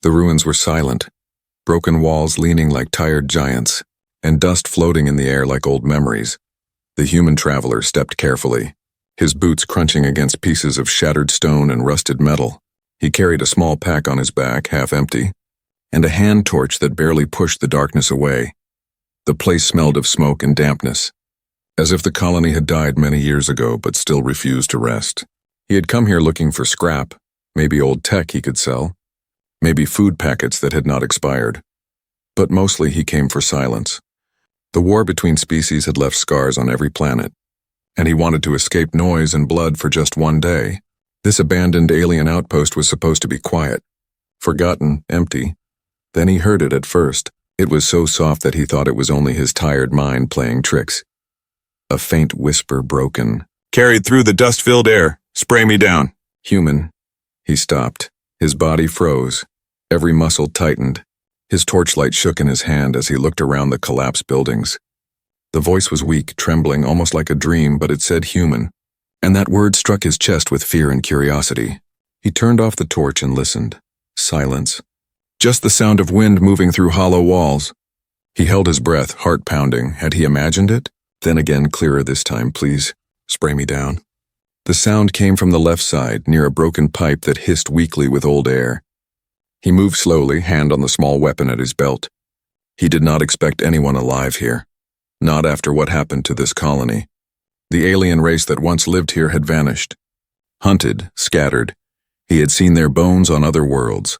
The ruins were silent, broken walls leaning like tired giants, and dust floating in the air like old memories. The human traveler stepped carefully, his boots crunching against pieces of shattered stone and rusted metal. He carried a small pack on his back, half empty, and a hand torch that barely pushed the darkness away. The place smelled of smoke and dampness, as if the colony had died many years ago but still refused to rest. He had come here looking for scrap, maybe old tech he could sell, maybe food packets that had not expired. But mostly he came for silence. The war between species had left scars on every planet, and he wanted to escape noise and blood for just one day. This abandoned alien outpost was supposed to be quiet, forgotten, empty. Then he heard it at first. It was so soft that he thought it was only his tired mind playing tricks. A faint whisper broken, "Carried through the dust-filled air. Spray me down." Human. He stopped. His body froze. Every muscle tightened. His torchlight shook in his hand as he looked around the collapsed buildings. The voice was weak, trembling, almost like a dream, but it said human. And that word struck his chest with fear and curiosity. He turned off the torch and listened. Silence. Just the sound of wind moving through hollow walls. He held his breath, heart pounding. Had he imagined it? Then again, clearer this time, "Please, spray me down." The sound came from the left side, near a broken pipe that hissed weakly with old air. He moved slowly, hand on the small weapon at his belt. He did not expect anyone alive here. Not after what happened to this colony. The alien race that once lived here had vanished. Hunted, scattered. He had seen their bones on other worlds.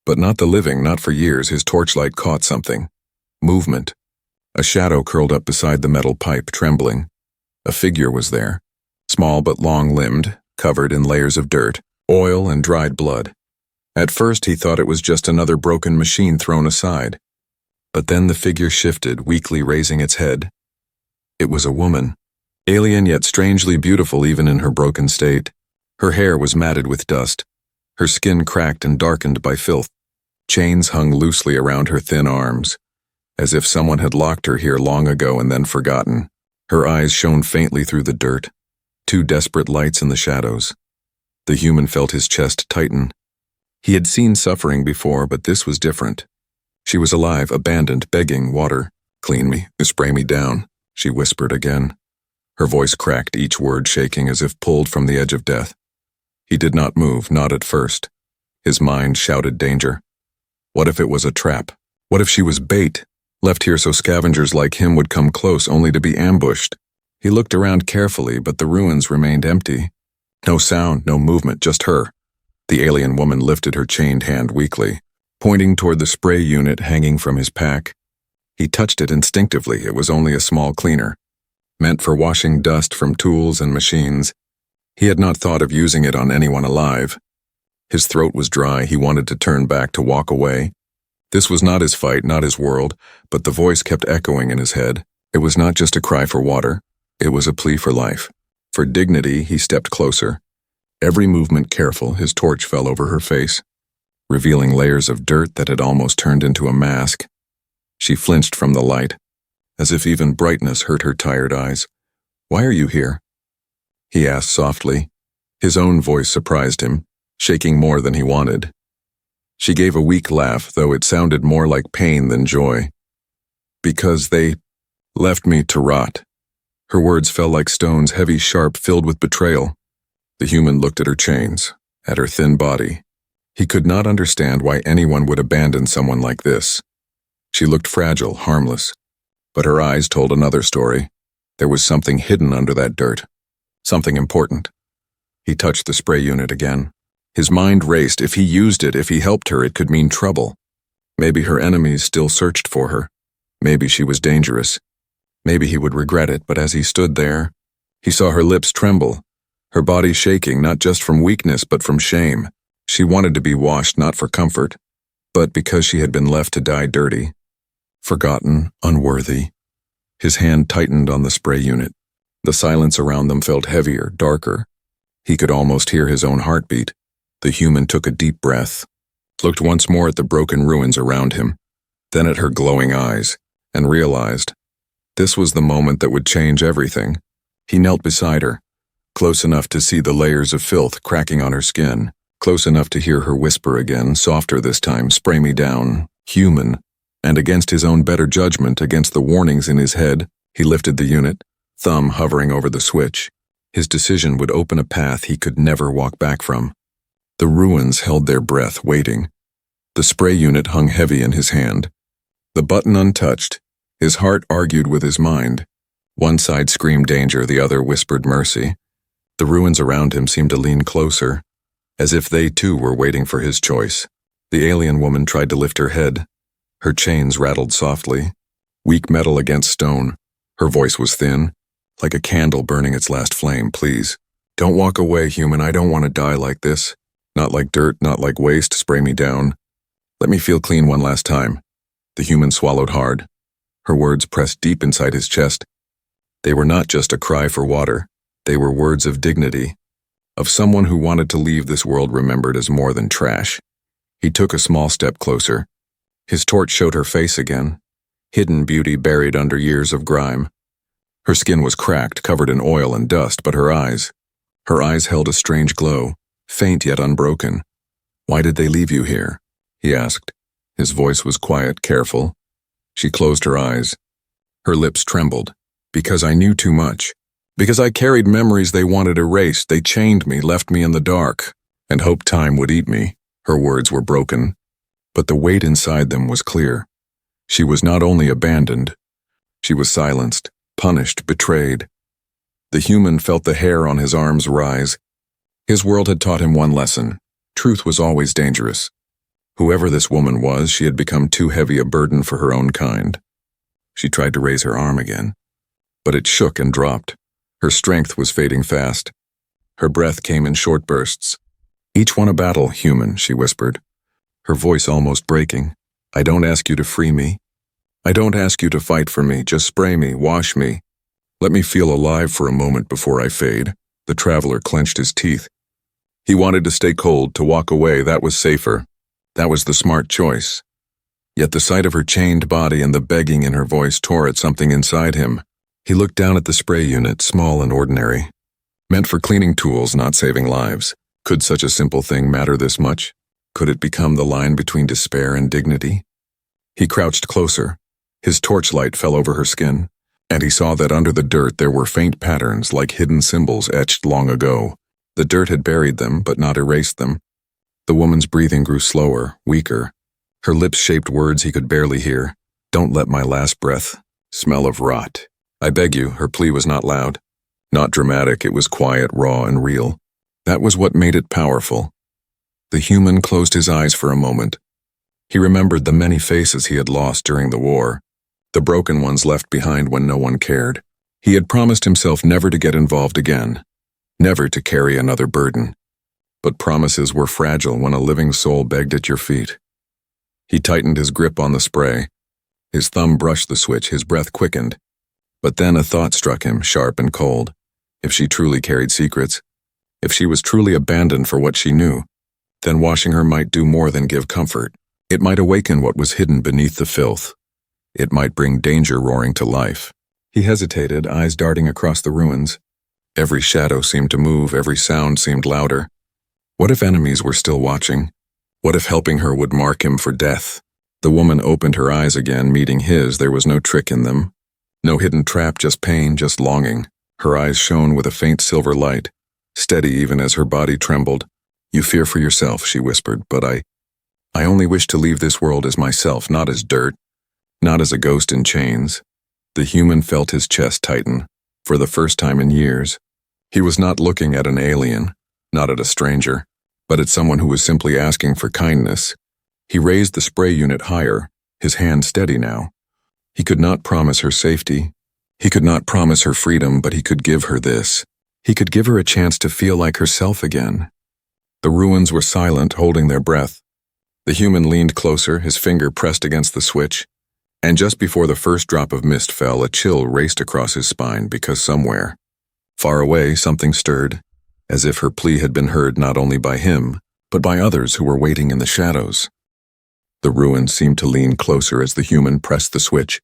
But not the living, not for years. His torchlight caught something. Movement. A shadow curled up beside the metal pipe, trembling. A figure was there. Small but long-limbed, covered in layers of dirt, oil and dried blood. At first he thought it was just another broken machine thrown aside. But then the figure shifted, weakly raising its head. It was a woman. Alien yet strangely beautiful even in her broken state. Her hair was matted with dust. Her skin cracked and darkened by filth. Chains hung loosely around her thin arms, as if someone had locked her here long ago and then forgotten. Her eyes shone faintly through the dirt, two desperate lights in the shadows. The human felt his chest tighten. He had seen suffering before, but this was different. She was alive, abandoned, begging water. "Clean me, spray me down," she whispered again. Her voice cracked, each word shaking as if pulled from the edge of death. He did not move, not at first. His mind shouted danger. What if it was a trap? What if she was bait, left here so scavengers like him would come close only to be ambushed? He looked around carefully, but the ruins remained empty. No sound, no movement, just her. The alien woman lifted her chained hand weakly, pointing toward the spray unit hanging from his pack. He touched it instinctively. It was only a small cleaner, meant for washing dust from tools and machines. He had not thought of using it on anyone alive. His throat was dry. He wanted to turn back, to walk away. This was not his fight, not his world, but the voice kept echoing in his head. It was not just a cry for water. It was a plea for life. For dignity, he stepped closer. Every movement careful, his torch fell over her face, revealing layers of dirt that had almost turned into a mask. She flinched from the light, as if even brightness hurt her tired eyes. "Why are you here?" he asked softly. His own voice surprised him, shaking more than he wanted. She gave a weak laugh, though it sounded more like pain than joy. "Because they left me to rot." Her words fell like stones, heavy, sharp, filled with betrayal. The human looked at her chains, at her thin body. He could not understand why anyone would abandon someone like this. She looked fragile, harmless, but her eyes told another story. There was something hidden under that dirt, something important. He touched the spray unit again. His mind raced. If he used it, if he helped her, it could mean trouble. Maybe her enemies still searched for her. Maybe she was dangerous. Maybe he would regret it, but as he stood there, he saw her lips tremble, her body shaking, not just from weakness, but from shame. She wanted to be washed, not for comfort, but because she had been left to die dirty, forgotten, unworthy. His hand tightened on the spray unit. The silence around them felt heavier, darker. He could almost hear his own heartbeat. The human took a deep breath, looked once more at the broken ruins around him, then at her glowing eyes, and realized this was the moment that would change everything. He knelt beside her, close enough to see the layers of filth cracking on her skin. close enough to hear her whisper again, softer this time, "Spray me down, human." And against his own better judgment, against the warnings in his head, he lifted the unit, thumb hovering over the switch. His decision would open a path he could never walk back from. The ruins held their breath, waiting. The spray unit hung heavy in his hand. The button untouched, his heart argued with his mind. One side screamed danger, the other whispered mercy. The ruins around him seemed to lean closer, as if they too were waiting for his choice. The alien woman tried to lift her head. Her chains rattled softly, weak metal against stone. Her voice was thin, like a candle burning its last flame. "Please, don't walk away, human. I don't want to die like this. Not like dirt, not like waste. Spray me down. Let me feel clean one last time." The human swallowed hard. Her words pressed deep inside his chest. They were not just a cry for water. They were words of dignity, of someone who wanted to leave this world remembered as more than trash. He took a small step closer. His torch showed her face again, hidden beauty buried under years of grime. Her skin was cracked, covered in oil and dust, but her eyes held a strange glow, faint yet unbroken. "Why did they leave you here?" he asked. His voice was quiet, careful. She closed her eyes. Her lips trembled. "Because I knew too much. Because I carried memories they wanted erased. They chained me, left me in the dark, and hoped time would eat me." Her words were broken, but the weight inside them was clear. She was not only abandoned, she was silenced, punished, betrayed. The human felt the hair on his arms rise. His world had taught him one lesson: truth was always dangerous. Whoever this woman was, she had become too heavy a burden for her own kind. She tried to raise her arm again, but it shook and dropped. Her strength was fading fast. Her breath came in short bursts. "Each one a battle, human," she whispered, her voice almost breaking. "I don't ask you to free me. I don't ask you to fight for me. Just spray me, wash me. Let me feel alive for a moment before I fade." The traveler clenched his teeth. He wanted to stay cold, to walk away. That was safer. That was the smart choice. Yet the sight of her chained body and the begging in her voice tore at something inside him. He looked down at the spray unit, small and ordinary, meant for cleaning tools, not saving lives. Could such a simple thing matter this much? Could it become the line between despair and dignity? He crouched closer. His torchlight fell over her skin, and he saw that under the dirt there were faint patterns like hidden symbols etched long ago. The dirt had buried them, but not erased them. The woman's breathing grew slower, weaker. Her lips shaped words he could barely hear. "Don't let my last breath smell of rot. I beg you." Her plea was not loud, not dramatic. It was quiet, raw, and real. That was what made it powerful. The human closed his eyes for a moment. He remembered the many faces he had lost during the war, the broken ones left behind when no one cared. He had promised himself never to get involved again, never to carry another burden. But promises were fragile when a living soul begged at your feet. He tightened his grip on the spray. His thumb brushed the switch, his breath quickened. But then a thought struck him, sharp and cold. If she truly carried secrets, if she was truly abandoned for what she knew, then washing her might do more than give comfort. It might awaken what was hidden beneath the filth. It might bring danger roaring to life. He hesitated, eyes darting across the ruins. Every shadow seemed to move, every sound seemed louder. What if enemies were still watching? What if helping her would mark him for death? The woman opened her eyes again, meeting his. There was no trick in them. No hidden trap, just pain, just longing. Her eyes shone with a faint silver light, steady even as her body trembled. "You fear for yourself," she whispered, "but I only wish to leave this world as myself, not as dirt, not as a ghost in chains." The human felt his chest tighten, for the first time in years. He was not looking at an alien, not at a stranger, but at someone who was simply asking for kindness. He raised the spray unit higher, his hand steady now. He could not promise her safety. He could not promise her freedom, but he could give her this. He could give her a chance to feel like herself again. The ruins were silent, holding their breath. The human leaned closer, his finger pressed against the switch, and just before the first drop of mist fell, a chill raced across his spine because somewhere, far away, something stirred, as if her plea had been heard not only by him, but by others who were waiting in the shadows. The ruins seemed to lean closer as the human pressed the switch.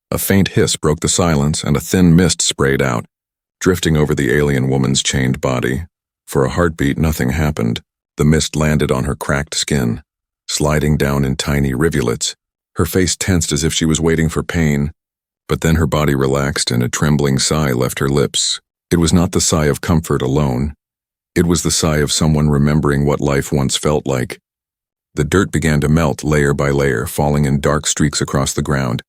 A faint hiss broke the silence, and a thin mist sprayed out, drifting over the alien woman's chained body. For a heartbeat, nothing happened. The mist landed on her cracked skin, sliding down in tiny rivulets. Her face tensed as if she was waiting for pain, but then her body relaxed and a trembling sigh left her lips. It was not the sigh of comfort alone. It was the sigh of someone remembering what life once felt like. The dirt began to melt layer by layer, falling in dark streaks across the ground.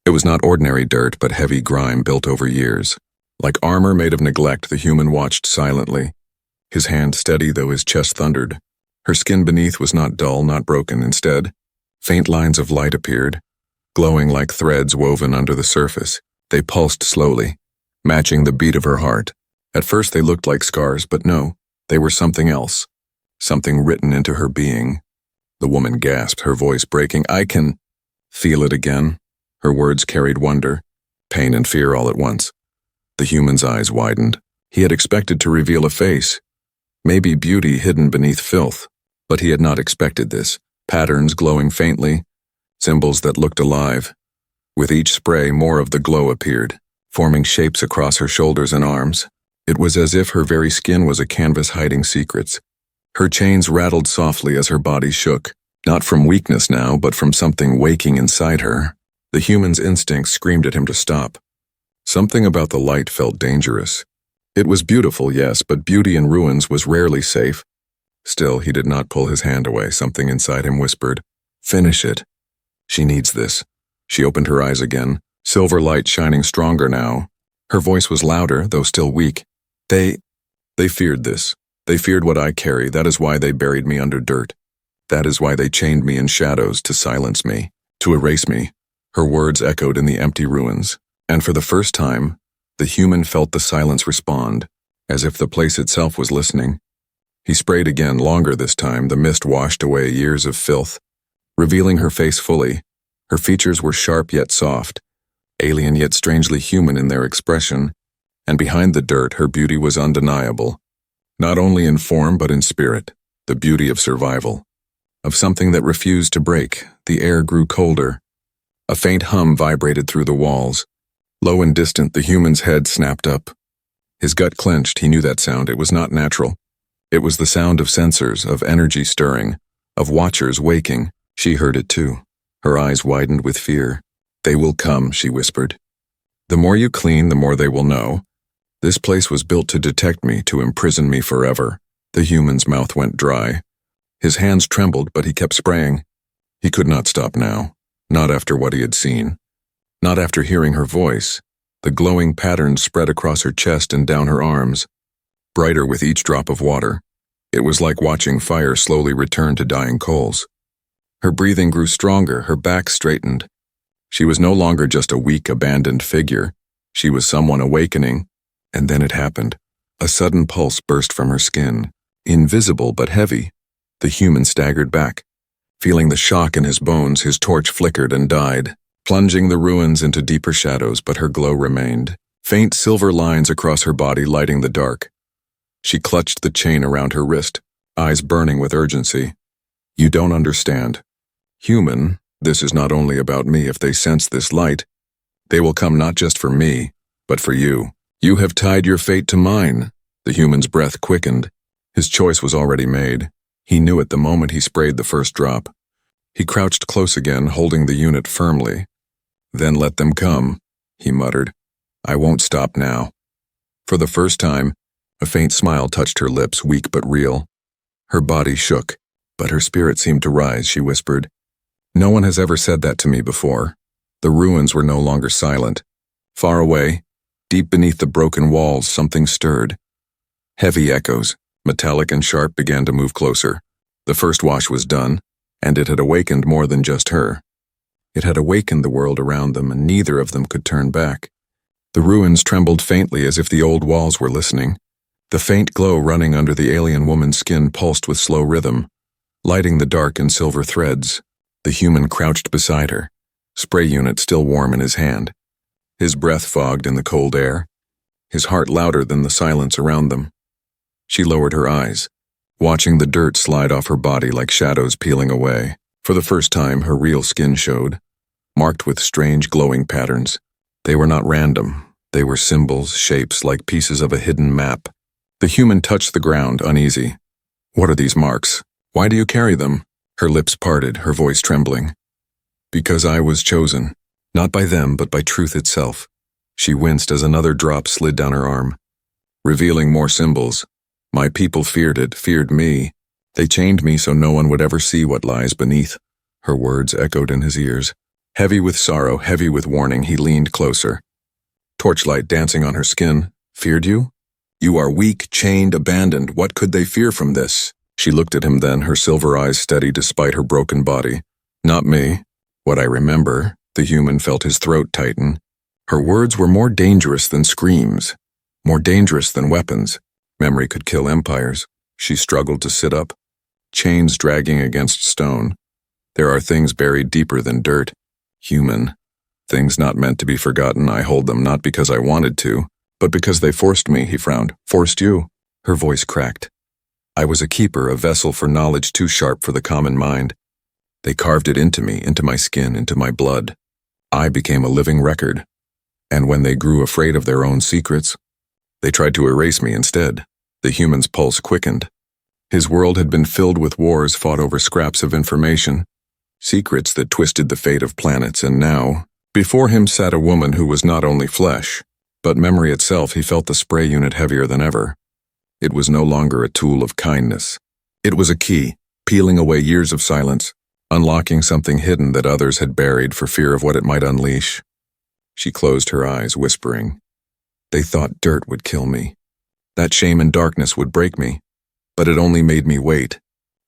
It was not ordinary dirt, but heavy grime built over years. Like armor made of neglect, the human watched silently, his hand steady though his chest thundered. Her skin beneath was not dull, not broken. Instead, faint lines of light appeared, glowing like threads woven under the surface. They pulsed slowly, matching the beat of her heart. At first they looked like scars, but no, they were something else, something written into her being. The woman gasped, her voice breaking. "I can feel it again." Her words carried wonder, pain and fear all at once. The human's eyes widened. He had expected to reveal a face, maybe beauty hidden beneath filth, but he had not expected this. Patterns glowing faintly, symbols that looked alive. With each spray, more of the glow appeared, forming shapes across her shoulders and arms. It was as if her very skin was a canvas hiding secrets. Her chains rattled softly as her body shook, not from weakness now, but from something waking inside her. The human's instincts screamed at him to stop. Something about the light felt dangerous. It was beautiful, yes, but beauty in ruins was rarely safe. Still, he did not pull his hand away. Something inside him whispered, "Finish it. She needs this." She opened her eyes again, silver light shining stronger now. Her voice was louder, though still weak. They feared this. They feared what I carry. That is why they buried me under dirt. That is why they chained me in shadows, to silence me, to erase me. Her words echoed in the empty ruins, and for the first time, the human felt the silence respond, as if the place itself was listening. He sprayed again, longer this time. The mist washed away years of filth, revealing her face fully. Her features were sharp yet soft, alien yet strangely human in their expression, and behind the dirt her beauty was undeniable. Not only in form but in spirit, the beauty of survival, of something that refused to break. The air grew colder. A faint hum vibrated through the walls. Low and distant, the human's head snapped up. His gut clenched. He knew that sound. It was not natural. It was the sound of sensors, of energy stirring, of watchers waking. She heard it too. Her eyes widened with fear. "They will come," she whispered. "The more you clean, the more they will know. This place was built to detect me, to imprison me forever." The human's mouth went dry. His hands trembled, but he kept spraying. He could not stop now, not after what he had seen. Not after hearing her voice. The glowing patterns spread across her chest and down her arms, brighter with each drop of water. It was like watching fire slowly return to dying coals. Her breathing grew stronger, her back straightened. She was no longer just a weak, abandoned figure. She was someone awakening. And then it happened. A sudden pulse burst from her skin, invisible but heavy. The human staggered back. Feeling the shock in his bones, his torch flickered and died, plunging the ruins into deeper shadows, but her glow remained. Faint silver lines across her body lighting the dark. She clutched the chain around her wrist, eyes burning with urgency. "You don't understand. Human, this is not only about me. If they sense this light, they will come not just for me, but for you. You have tied your fate to mine." The human's breath quickened. His choice was already made. He knew it the moment he sprayed the first drop. He crouched close again, holding the unit firmly. "Then let them come," he muttered. "I won't stop now." For the first time, a faint smile touched her lips, weak but real. Her body shook, but her spirit seemed to rise. She whispered, "No one has ever said that to me before." The ruins were no longer silent. Far away, deep beneath the broken walls, something stirred. Heavy echoes, metallic and sharp, began to move closer. The first wash was done, and it had awakened more than just her. It had awakened the world around them, and neither of them could turn back. The ruins trembled faintly as if the old walls were listening. The faint glow running under the alien woman's skin pulsed with slow rhythm, lighting the dark in silver threads. The human crouched beside her, spray unit still warm in his hand. His breath fogged in the cold air, his heart louder than the silence around them. She lowered her eyes, watching the dirt slide off her body like shadows peeling away. For the first time, her real skin showed, marked with strange glowing patterns. They were not random. They were symbols, shapes, like pieces of a hidden map. The human touched the ground, uneasy. What are these marks? Why do you carry them? Her lips parted, her voice trembling. Because I was chosen. Not by them, but by truth itself. She winced as another drop slid down her arm, revealing more symbols. My people feared it, feared me. They chained me so no one would ever see what lies beneath. Her words echoed in his ears. Heavy with sorrow, heavy with warning, he leaned closer. Torchlight dancing on her skin. Feared you? You are weak, chained, abandoned. What could they fear from this? She looked at him then, her silver eyes steady despite her broken body. Not me. What I remember. The human felt his throat tighten. Her words were more dangerous than screams. More dangerous than weapons. Memory could kill empires. She struggled to sit up. Chains dragging against stone. There are things buried deeper than dirt. Human. Things not meant to be forgotten. I hold them not because I wanted to, but because they forced me, he frowned. Forced you? Her voice cracked. I was a keeper, a vessel for knowledge too sharp for the common mind. They carved it into me, into my skin, into my blood. I became a living record. And when they grew afraid of their own secrets, they tried to erase me instead. The human's pulse quickened. His world had been filled with wars fought over scraps of information, secrets that twisted the fate of planets, and now, before him sat a woman who was not only flesh, but memory itself. He felt the spray unit heavier than ever. It was no longer a tool of kindness. It was a key, peeling away years of silence, unlocking something hidden that others had buried for fear of what it might unleash. She closed her eyes, whispering, They thought dirt would kill me. That shame and darkness would break me. But it only made me wait.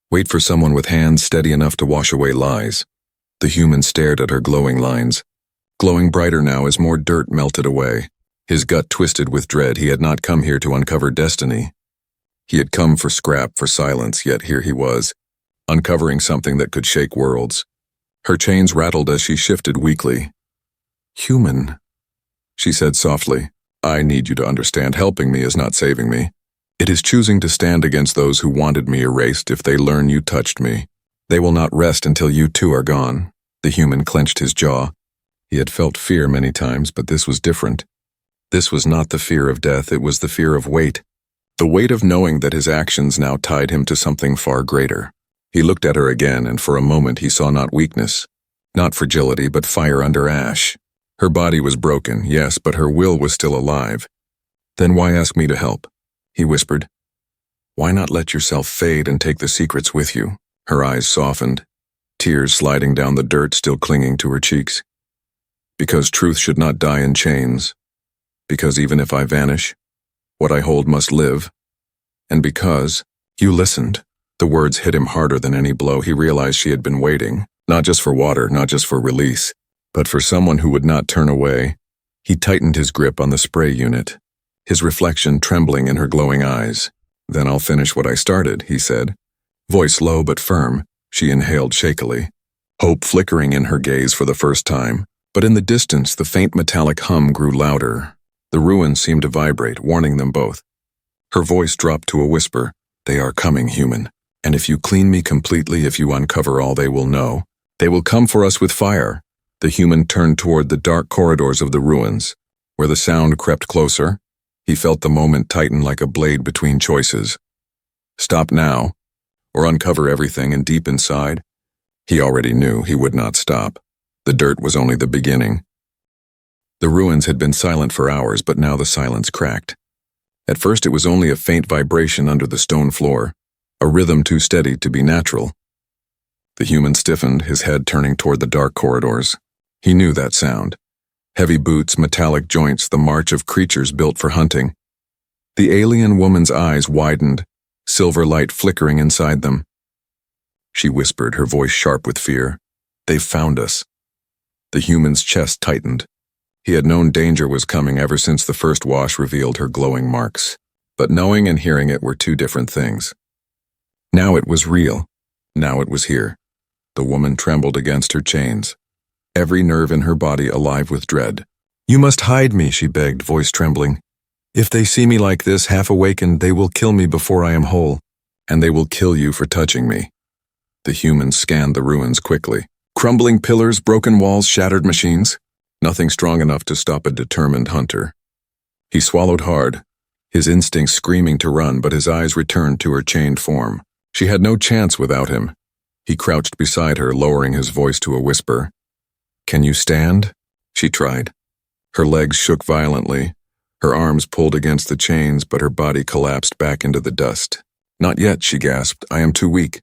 Wait for someone with hands steady enough to wash away lies. The human stared at her glowing lines, glowing brighter now as more dirt melted away. His gut twisted with dread. He had not come here to uncover destiny. He had come for scrap, for silence, yet here he was, uncovering something that could shake worlds. Her chains rattled as she shifted weakly. Human, she said softly. I need you to understand, helping me is not saving me. It is choosing to stand against those who wanted me erased. If they learn you touched me, they will not rest until you too are gone. The human clenched his jaw. He had felt fear many times, but this was different. This was not the fear of death, it was the fear of weight. The weight of knowing that his actions now tied him to something far greater. He looked at her again, and for a moment he saw not weakness, not fragility, but fire under ash. Her body was broken, yes, but her will was still alive. Then why ask me to help? He whispered. Why not let yourself fade and take the secrets with you? Her eyes softened, tears sliding down the dirt still clinging to her cheeks. Because truth should not die in chains. Because even if I vanish, what I hold must live. And because you listened. The words hit him harder than any blow. He realized she had been waiting, not just for water, not just for release, but for someone who would not turn away. He tightened his grip on the spray unit, his reflection trembling in her glowing eyes. Then I'll finish what I started, he said. Voice low but firm, she inhaled shakily, hope flickering in her gaze for the first time. But in the distance, the faint metallic hum grew louder. The ruins seemed to vibrate, warning them both. Her voice dropped to a whisper. They are coming, human. And if you clean me completely, if you uncover all they will know, they will come for us with fire. The human turned toward the dark corridors of the ruins. Where the sound crept closer, he felt the moment tighten like a blade between choices. Stop now, or uncover everything, and deep inside, he already knew he would not stop. The dirt was only the beginning. The ruins had been silent for hours, but now the silence cracked. At first it was only a faint vibration under the stone floor, a rhythm too steady to be natural. The human stiffened, his head turning toward the dark corridors. He knew that sound. Heavy boots, metallic joints, the march of creatures built for hunting. The alien woman's eyes widened, silver light flickering inside them. She whispered, her voice sharp with fear. They've found us. The human's chest tightened. He had known danger was coming ever since the first wash revealed her glowing marks. But knowing and hearing it were two different things. Now it was real. Now it was here. The woman trembled against her chains, every nerve in her body alive with dread. You must hide me, she begged, voice trembling. If they see me like this, half awakened, they will kill me before I am whole. And they will kill you for touching me. The human scanned the ruins quickly. Crumbling pillars, broken walls, shattered machines. Nothing strong enough to stop a determined hunter. He swallowed hard, his instincts screaming to run, but his eyes returned to her chained form. She had no chance without him. He crouched beside her, lowering his voice to a whisper. "Can you stand?" She tried. Her legs shook violently. Her arms pulled against the chains, but her body collapsed back into the dust. "Not yet," she gasped. "I am too weak.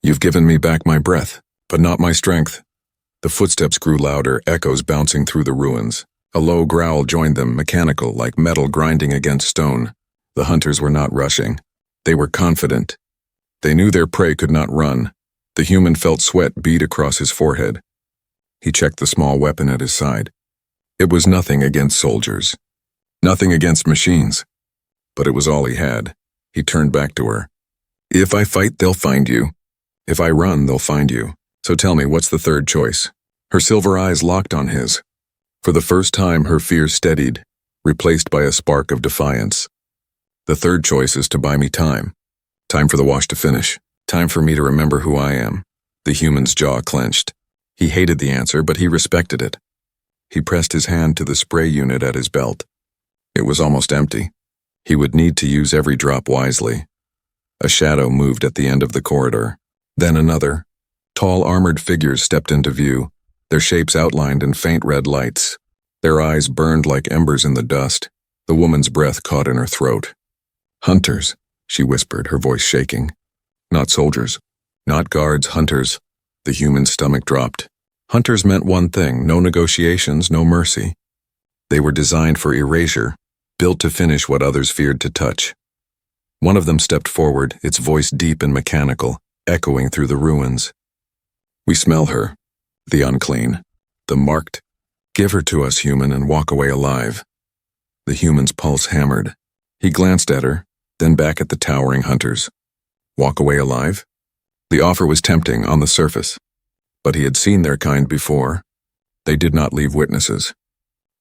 You've given me back my breath, but not my strength." The footsteps grew louder, echoes bouncing through the ruins. A low growl joined them, mechanical, like metal grinding against stone. The hunters were not rushing. They were confident. They knew their prey could not run. The human felt sweat bead across his forehead. He checked the small weapon at his side. It was nothing against soldiers. Nothing against machines. But it was all he had. He turned back to her. "If I fight, they'll find you. If I run, they'll find you. So tell me, what's the third choice?" Her silver eyes locked on his. For the first time, her fear steadied, replaced by a spark of defiance. "The third choice is to buy me time. Time for the wash to finish. Time for me to remember who I am." The human's jaw clenched. He hated the answer, but he respected it. He pressed his hand to the spray unit at his belt. It was almost empty. He would need to use every drop wisely. A shadow moved at the end of the corridor. Then another. Tall armored figures stepped into view, their shapes outlined in faint red lights. Their eyes burned like embers in the dust. The woman's breath caught in her throat. "Hunters," she whispered, her voice shaking. "Not soldiers. Not guards, hunters." The human's stomach dropped. Hunters meant one thing: no negotiations, no mercy. They were designed for erasure, built to finish what others feared to touch. One of them stepped forward, its voice deep and mechanical, echoing through the ruins. "We smell her. The unclean. The marked. Give her to us, human, and walk away alive." The human's pulse hammered. He glanced at her, then back at the towering hunters. Walk away alive? The offer was tempting on the surface, but he had seen their kind before. They did not leave witnesses.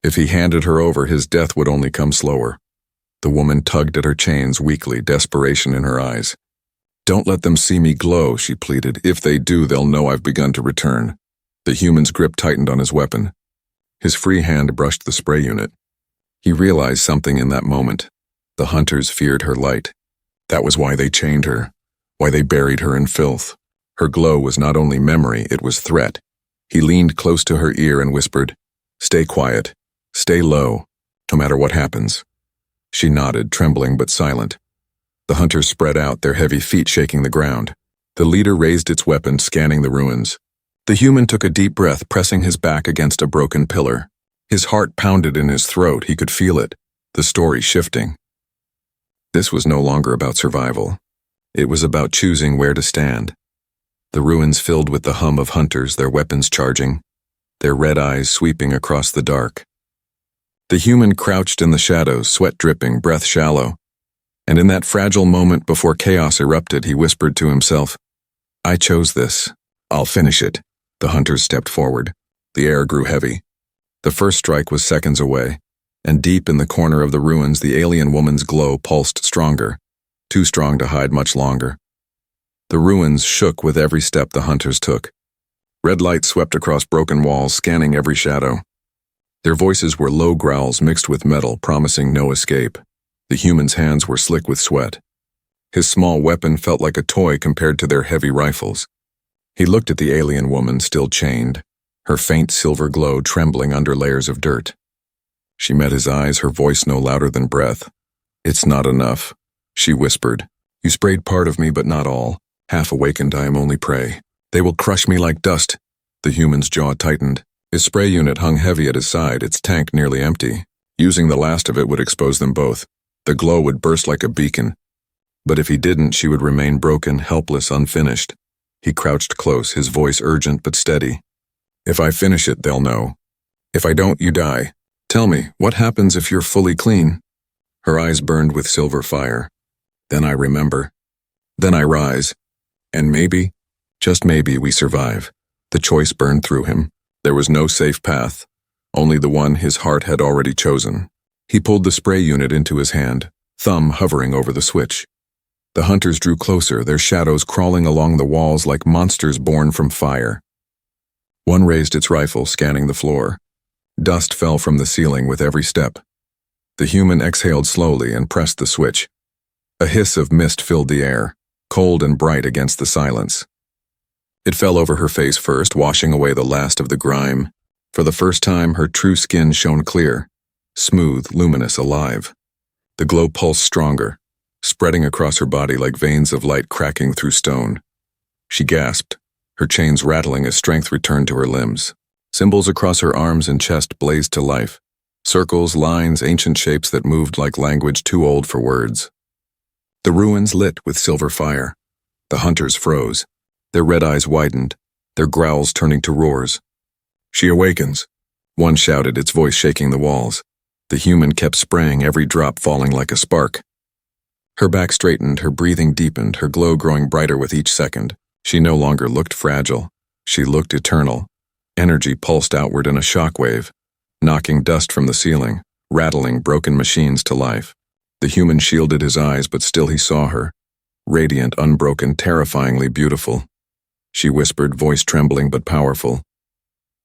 If he handed her over, his death would only come slower. The woman tugged at her chains weakly, desperation in her eyes. "Don't let them see me glow," she pleaded. "If they do, they'll know I've begun to return." The human's grip tightened on his weapon. His free hand brushed the spray unit. He realized something in that moment. The hunters feared her light. That was why they chained her, why they buried her in filth. Her glow was not only memory, it was threat. He leaned close to her ear and whispered, "Stay quiet. Stay low, no matter what happens." She nodded, trembling but silent. The hunters spread out, their heavy feet shaking the ground. The leader raised its weapon, scanning the ruins. The human took a deep breath, pressing his back against a broken pillar. His heart pounded in his throat. He could feel it, the story shifting. This was no longer about survival. It was about choosing where to stand. The ruins filled with the hum of hunters, their weapons charging, their red eyes sweeping across the dark. The human crouched in the shadows, sweat dripping, breath shallow. And in that fragile moment before chaos erupted, he whispered to himself, "I chose this. I'll finish it." The hunters stepped forward. The air grew heavy. The first strike was seconds away, and deep in the corner of the ruins, the alien woman's glow pulsed stronger, too strong to hide much longer. The ruins shook with every step the hunters took. Red light swept across broken walls, scanning every shadow. Their voices were low growls mixed with metal, promising no escape. The human's hands were slick with sweat. His small weapon felt like a toy compared to their heavy rifles. He looked at the alien woman, still chained, her faint silver glow trembling under layers of dirt. She met his eyes, her voice no louder than breath. "It's not enough," she whispered. "You sprayed part of me, but not all. Half awakened, I am only prey. They will crush me like dust." The human's jaw tightened. His spray unit hung heavy at his side, its tank nearly empty. Using the last of it would expose them both. The glow would burst like a beacon. But if he didn't, she would remain broken, helpless, unfinished. He crouched close, his voice urgent but steady. "If I finish it, they'll know. If I don't, you die. Tell me, what happens if you're fully clean?" Her eyes burned with silver fire. "Then I remember. Then I rise. And maybe, just maybe, we survive." The choice burned through him. There was no safe path, only the one his heart had already chosen. He pulled the spray unit into his hand, thumb hovering over the switch. The hunters drew closer, their shadows crawling along the walls like monsters born from fire. One raised its rifle, scanning the floor. Dust fell from the ceiling with every step. The human exhaled slowly and pressed the switch. A hiss of mist filled the air. cold and bright against the silence. It fell over her face first, washing away the last of the grime. For the first time, her true skin shone clear, smooth, luminous, alive. The glow pulsed stronger, spreading across her body like veins of light cracking through stone. She gasped, her chains rattling as strength returned to her limbs. Symbols across her arms and chest blazed to life. Circles, lines, ancient shapes that moved like language too old for words. The ruins lit with silver fire. The hunters froze. Their red eyes widened, their growls turning to roars. "She awakens," one shouted, its voice shaking the walls. The human kept spraying, every drop falling like a spark. Her back straightened, her breathing deepened, her glow growing brighter with each second. She no longer looked fragile. She looked eternal. Energy pulsed outward in a shockwave, knocking dust from the ceiling, rattling broken machines to life. The human shielded his eyes, but still he saw her. Radiant, unbroken, terrifyingly beautiful. She whispered, voice trembling but powerful.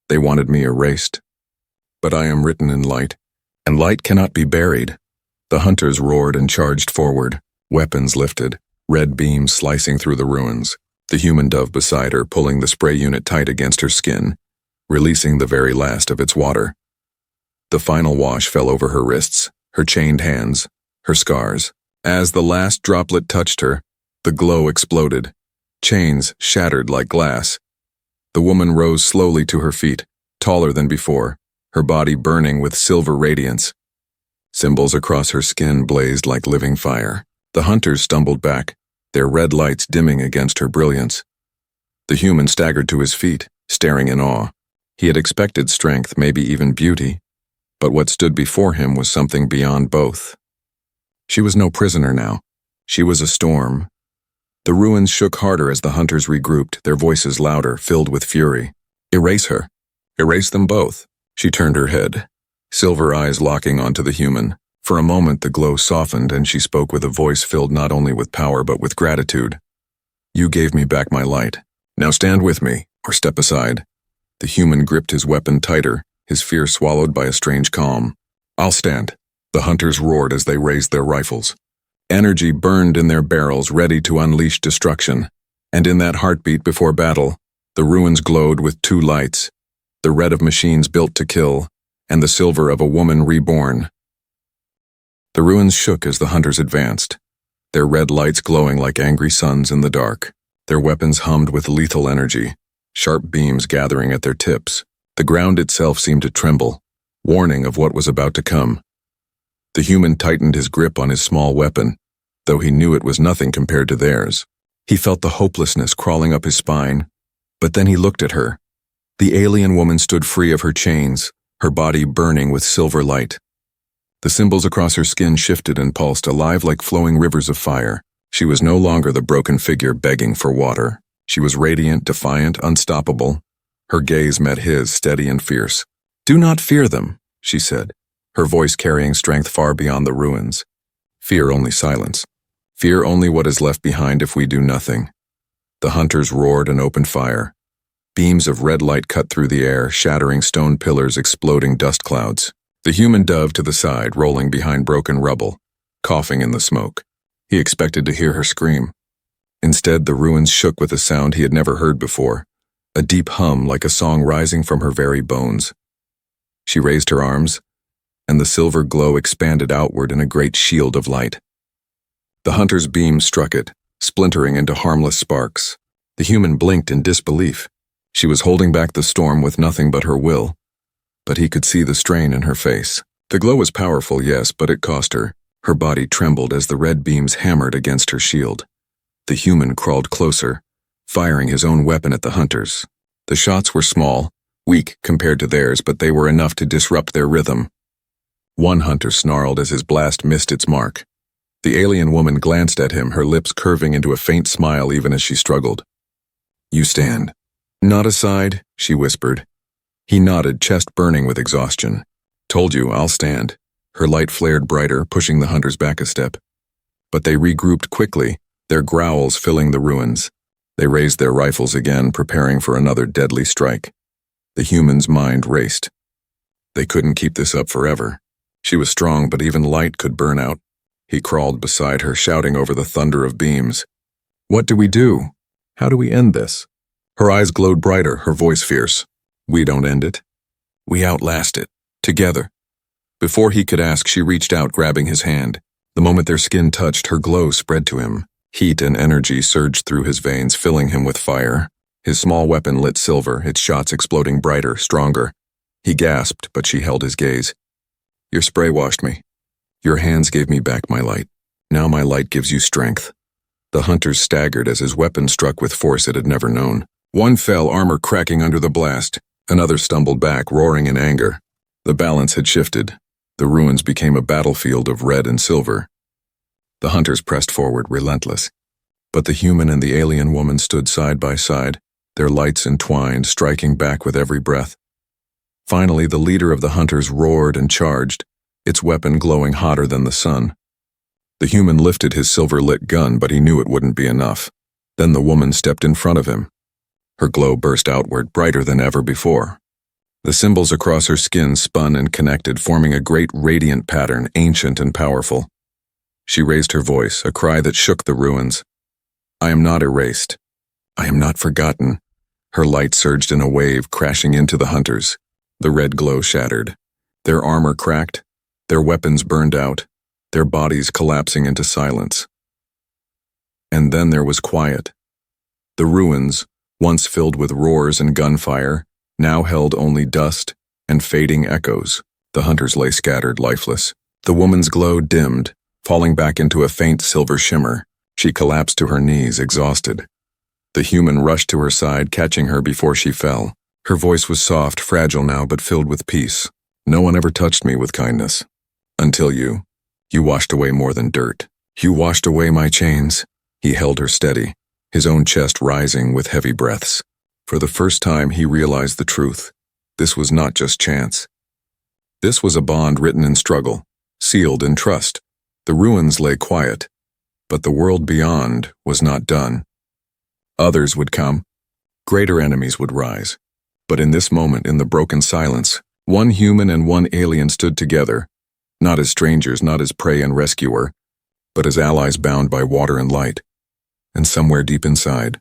"They wanted me erased. But I am written in light, and light cannot be buried." The hunters roared and charged forward, weapons lifted, red beams slicing through the ruins. The human dove beside her pulling the spray unit tight against her skin, releasing the very last of its water. The final wash fell over her wrists, her chained hands, her scars. As the last droplet touched her, the glow exploded. Chains shattered like glass. The woman rose slowly to her feet, taller than before, her body burning with silver radiance. Symbols across her skin blazed like living fire. The hunters stumbled back, their red lights dimming against her brilliance. The human staggered to his feet, staring in awe. He had expected strength, maybe even beauty, but what stood before him was something beyond both. She was no prisoner now. She was a storm. The ruins shook harder as the hunters regrouped, their voices louder, filled with fury. "Erase her. Erase them both." She turned her head, silver eyes locking onto the human. For a moment the glow softened and she spoke with a voice filled not only with power but with gratitude. "You gave me back my light. Now stand with me, or step aside." The human gripped his weapon tighter, his fear swallowed by a strange calm. "I'll stand." The hunters roared as they raised their rifles. Energy burned in their barrels, ready to unleash destruction. And in that heartbeat before battle, the ruins glowed with two lights, the red of machines built to kill, and the silver of a woman reborn. The ruins shook as the hunters advanced, their red lights glowing like angry suns in the dark. Their weapons hummed with lethal energy, sharp beams gathering at their tips. The ground itself seemed to tremble, warning of what was about to come. The human tightened his grip on his small weapon, though he knew it was nothing compared to theirs. He felt the hopelessness crawling up his spine, but then he looked at her. The alien woman stood free of her chains, her body burning with silver light. The symbols across her skin shifted and pulsed, alive like flowing rivers of fire. She was no longer the broken figure begging for water. She was radiant, defiant, unstoppable. Her gaze met his, steady and fierce. "Do not fear them," she said, her voice carrying strength far beyond the ruins. "Fear only silence. Fear only what is left behind if we do nothing." The hunters roared and opened fire. Beams of red light cut through the air, shattering stone pillars, exploding dust clouds. The human dove to the side, rolling behind broken rubble, coughing in the smoke. He expected to hear her scream. Instead, the ruins shook with a sound he had never heard before, a deep hum like a song rising from her very bones. She raised her arms, and the silver glow expanded outward in a great shield of light. The hunter's beam struck it, splintering into harmless sparks. The human blinked in disbelief. She was holding back the storm with nothing but her will, but he could see the strain in her face. The glow was powerful, yes, but it cost her. Her body trembled as the red beams hammered against her shield. The human crawled closer, firing his own weapon at the hunters. The shots were small, weak compared to theirs, but they were enough to disrupt their rhythm. One hunter snarled as his blast missed its mark. The alien woman glanced at him, her lips curving into a faint smile even as she struggled. "You stand." "Not aside," she whispered. He nodded, chest burning with exhaustion. "Told you, I'll stand." Her light flared brighter, pushing the hunters back a step. But they regrouped quickly, their growls filling the ruins. They raised their rifles again, preparing for another deadly strike. The human's mind raced. They couldn't keep this up forever. She was strong, but even light could burn out. He crawled beside her, shouting over the thunder of beams. What do we do? How do we end this? Her eyes glowed brighter, her voice fierce. We don't end it. We outlast it. Together. Before he could ask, she reached out, grabbing his hand. The moment their skin touched, her glow spread to him. Heat and energy surged through his veins, filling him with fire. His small weapon lit silver, its shots exploding brighter, stronger. He gasped, but she held his gaze. Your spray washed me. Your hands gave me back my light. Now my light gives you strength. The hunters staggered as his weapon struck with force it had never known. One fell, armor cracking under the blast. Another stumbled back, roaring in anger. The balance had shifted. The ruins became a battlefield of red and silver. The hunters pressed forward, relentless. But the human and the alien woman stood side by side, their lights entwined, striking back with every breath. Finally, the leader of the hunters roared and charged, its weapon glowing hotter than the sun. The human lifted his silver-lit gun, but he knew it wouldn't be enough. Then the woman stepped in front of him. Her glow burst outward, brighter than ever before. The symbols across her skin spun and connected, forming a great radiant pattern, ancient and powerful. She raised her voice, a cry that shook the ruins. I am not erased. I am not forgotten. Her light surged in a wave, crashing into the hunters. The red glow shattered. Their armor cracked, their weapons burned out, their bodies collapsing into silence. And then there was quiet. The ruins, once filled with roars and gunfire, now held only dust and fading echoes. The hunters lay scattered, lifeless. The woman's glow dimmed, falling back into a faint silver shimmer. She collapsed to her knees, exhausted. The human rushed to her side, catching her before she fell. Her voice was soft, fragile now, but filled with peace. No one ever touched me with kindness. Until you. You washed away more than dirt. You washed away my chains. He held her steady, his own chest rising with heavy breaths. For the first time, he realized the truth. This was not just chance. This was a bond written in struggle, sealed in trust. The ruins lay quiet, but the world beyond was not done. Others would come. Greater enemies would rise. But in this moment, in the broken silence, one human and one alien stood together, not as strangers, not as prey and rescuer, but as allies bound by water and light. And somewhere deep inside,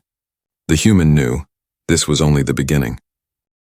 the human knew this was only the beginning.